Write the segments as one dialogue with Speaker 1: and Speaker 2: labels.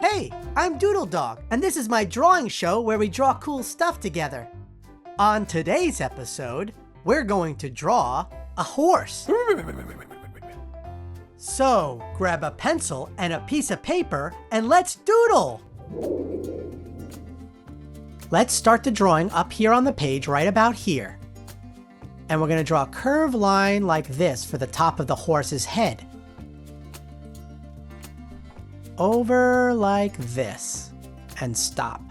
Speaker 1: Hey, I'm Doodle Dog, and this is my drawing show where we draw cool stuff together. On today's episode, we're going to draw a horse. So, grab a pencil and a piece of paper and let's doodle! Let's start the drawing up here on the page right about here. And we're going to draw a curved line like this for the top of the horse's head. Over like this, and stop.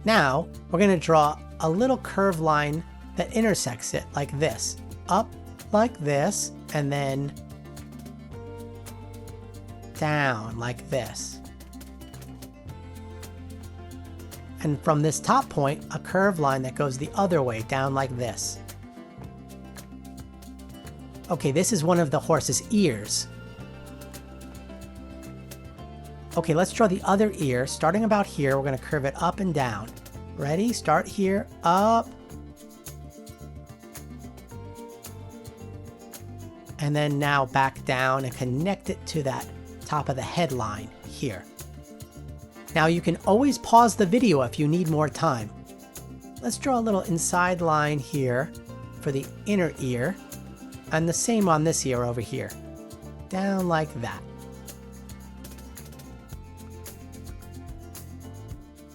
Speaker 1: Now, we're going to draw a little curved line that intersects it like this. Up like this, and then down like this. And from this top point, a curved line that goes the other way, down like this. Okay, this is one of the horse's ears. Okay, let's draw the other ear. Starting about here, we're going to curve it up and down. Ready? Start here, up. And then now back down and connect it to that top of the headline here. Now you can always pause the video if you need more time. Let's draw a little inside line here for the inner ear. And the same on this ear over here. Down like that.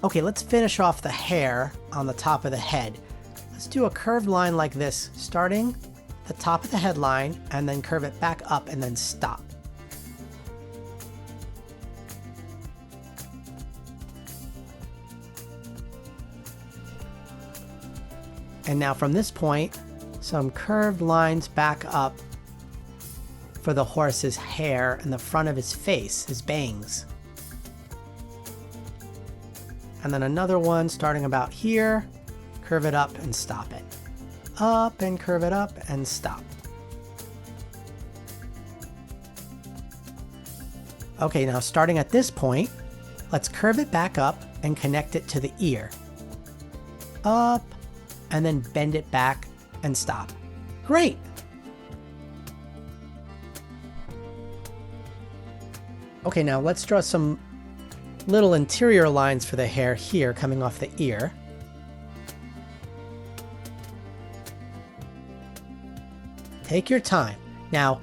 Speaker 1: Okay, let's finish off the hair on the top of the head. Let's do a curved line like this, starting the top of the headline and then curve it back up and then stop. And now from this point, some curved lines back up for the horse's hair and the front of his face, his bangs. And then another one starting about here, curve it up and stop it. Up and curve it up and stop. Okay, now starting at this point, let's curve it back up and connect it to the ear. Up, and then bend it back and stop. Great! Okay, now let's draw some little interior lines for the hair here coming off the ear. Take your time. Now,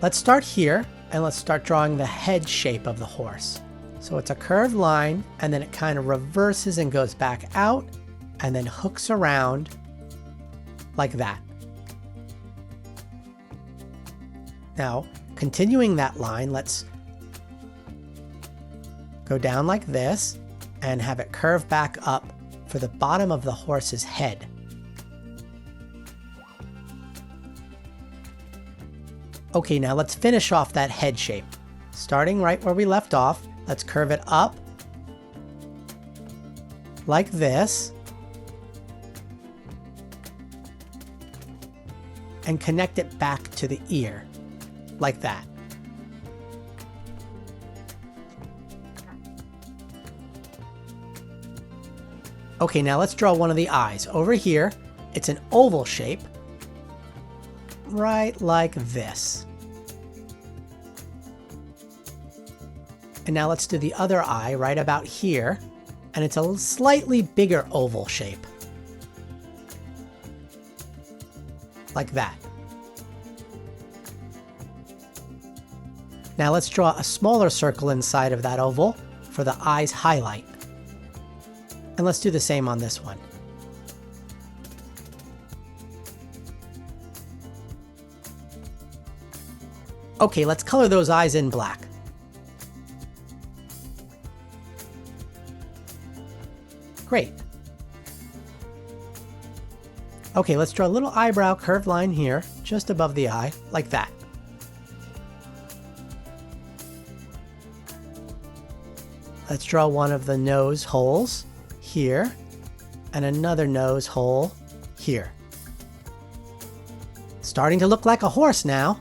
Speaker 1: let's start here and let's start drawing the head shape of the horse. So it's a curved line and then it kind of reverses and goes back out and then hooks around like that. Now, continuing that line, let's go down like this and have it curve back up for the bottom of the horse's head. Okay, now let's finish off that head shape. Starting right where we left off, let's curve it up like this and connect it back to the ear, like that. Okay, now let's draw one of the eyes. Over here, it's an oval shape, right like this. And now let's do the other eye right about here, and it's a slightly bigger oval shape. Like that. Now let's draw a smaller circle inside of that oval for the eye's highlight. And let's do the same on this one. Okay, let's color those eyes in black. Great. Okay, let's draw a little eyebrow curved line here, just above the eye, like that. Let's draw one of the nose holes here, and another nose hole here. Starting to look like a horse now.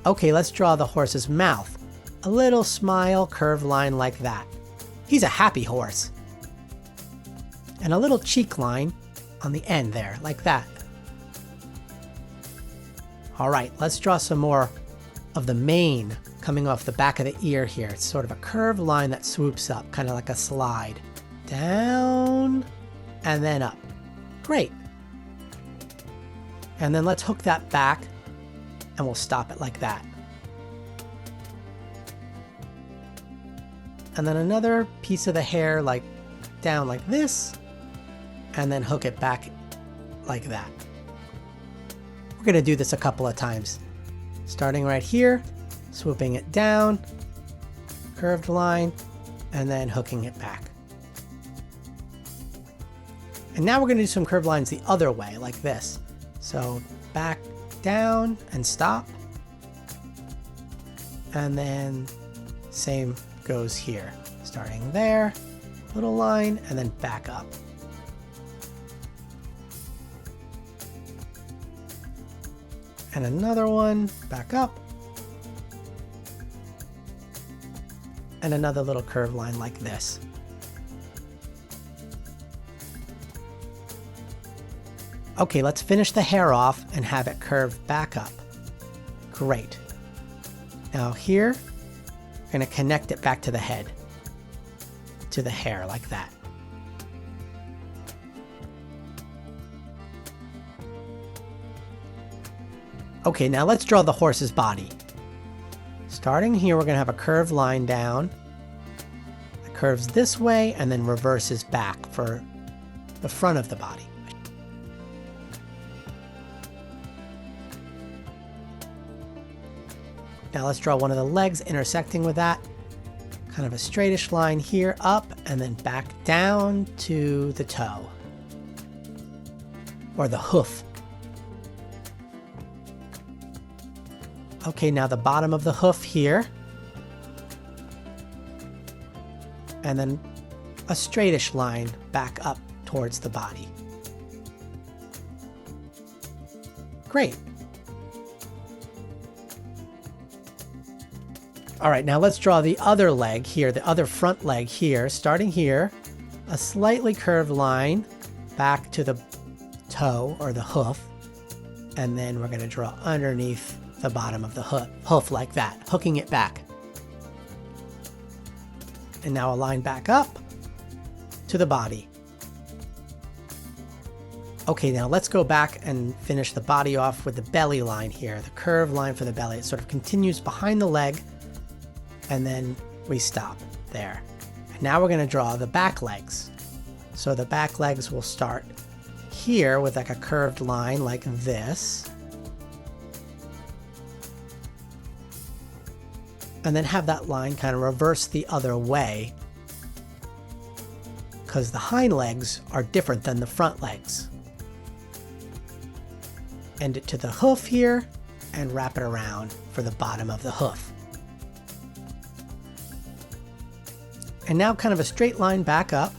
Speaker 1: Okay, let's draw the horse's mouth. A little smile curved line like that. He's a happy horse. And a little cheek line on the end there, like that. All right, let's draw some more of the mane coming off the back of the ear here. It's sort of a curved line that swoops up, kind of like a slide. Down and then up. Great. And then let's hook that back and we'll stop it like that. And then another piece of the hair like down like this, and then hook it back like that. We're going to do this a couple of times. Starting right here, swooping it down, curved line, and then hooking it back. And now we're going to do some curved lines the other way, like this. So back, down, and stop. And then same goes here. Starting there, little line, and then back up. And another one, back up. And another little curved line like this. Okay, let's finish the hair off and have it curve back up. Great. Now here, we're going to connect it back to the head, to the hair like that. Okay, now let's draw the horse's body. Starting here, we're going to have a curved line down. It curves this way and then reverses back for the front of the body. Now let's draw one of the legs intersecting with that. Kind of a straightish line here, up, and then back down to the toe. Or the hoof. Okay, now the bottom of the hoof here. And then a straightish line back up towards the body. Great. All right, now let's draw the other leg here, the other front leg here. Starting here, a slightly curved line back to the toe or the hoof. And then we're going to draw underneath the bottom of the hoof like that, hooking it back. And now a line back up to the body. Okay, now let's go back and finish the body off with the belly line here, the curved line for the belly. It sort of continues behind the leg, and then we stop there. And now we're going to draw the back legs. So the back legs will start here with like a curved line like this. And then have that line kind of reverse the other way, because the hind legs are different than the front legs. End it to the hoof here and wrap it around for the bottom of the hoof. And now kind of a straight line back up.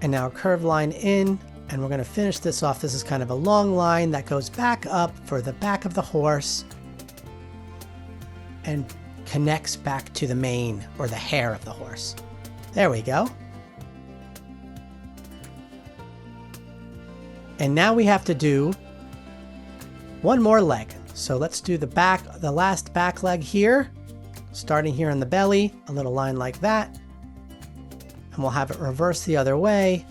Speaker 1: And now a curved line in. And we're going to finish this off. This is kind of a long line that goes back up for the back of the horse and connects back to the mane or the hair of the horse. There we go. And now we have to do one more leg. So let's do the last back leg here, starting here in the belly, a little line like that. And we'll have it reverse the other way.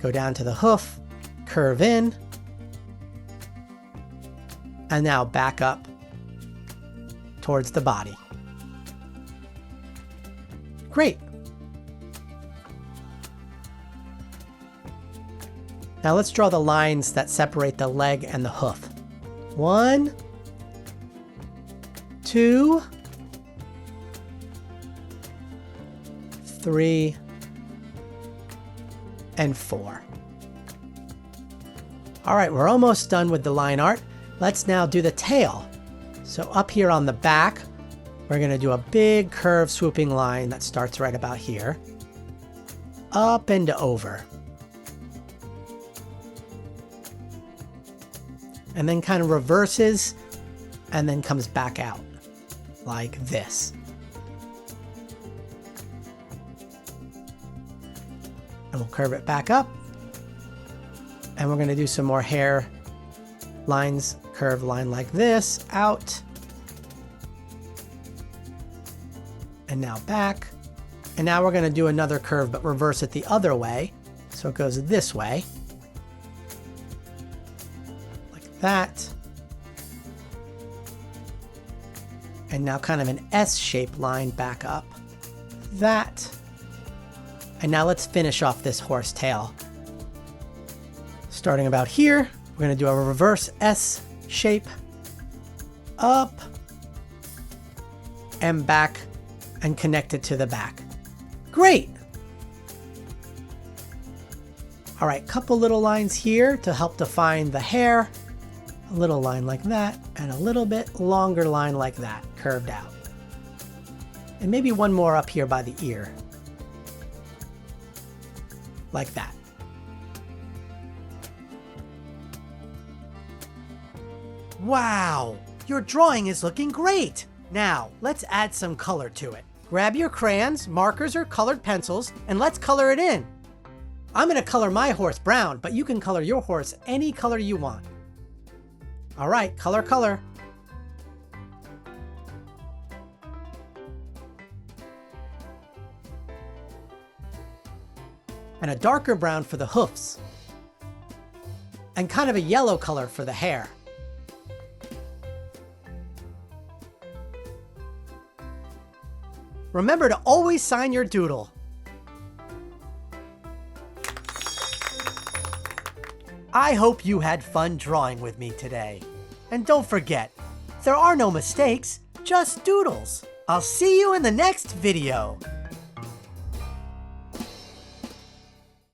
Speaker 1: Go down to the hoof, curve in, and now back up towards the body. Great. Now let's draw the lines that separate the leg and the hoof. 1, 2, 3, and 4. All right, we're almost done with the line art. Let's now do the tail. So up here on the back, we're going to do a big curved swooping line that starts right about here, up and over. And then kind of reverses and then comes back out like this. And we'll curve it back up. And we're going to do some more hair lines, curved line like this, out. And now back. And now we're going to do another curve, but reverse it the other way. So it goes this way. Like that. And now kind of an S-shaped line back up. That. And now let's finish off this horse tail. Starting about here, we're going to do a reverse S shape. Up. And back. And connect it to the back. Great! All right, couple little lines here to help define the hair. A little line like that, and a little bit longer line like that, curved out. And maybe one more up here by the ear. Like that. Wow! Your drawing is looking great! Now, let's add some color to it. Grab your crayons, markers, or colored pencils, and let's color it in. I'm going to color my horse brown, but you can color your horse any color you want. All right, color, color. And a darker brown for the hoofs. And kind of a yellow color for the hair. Remember to always sign your doodle. I hope you had fun drawing with me today. And don't forget, there are no mistakes, just doodles. I'll see you in the next video.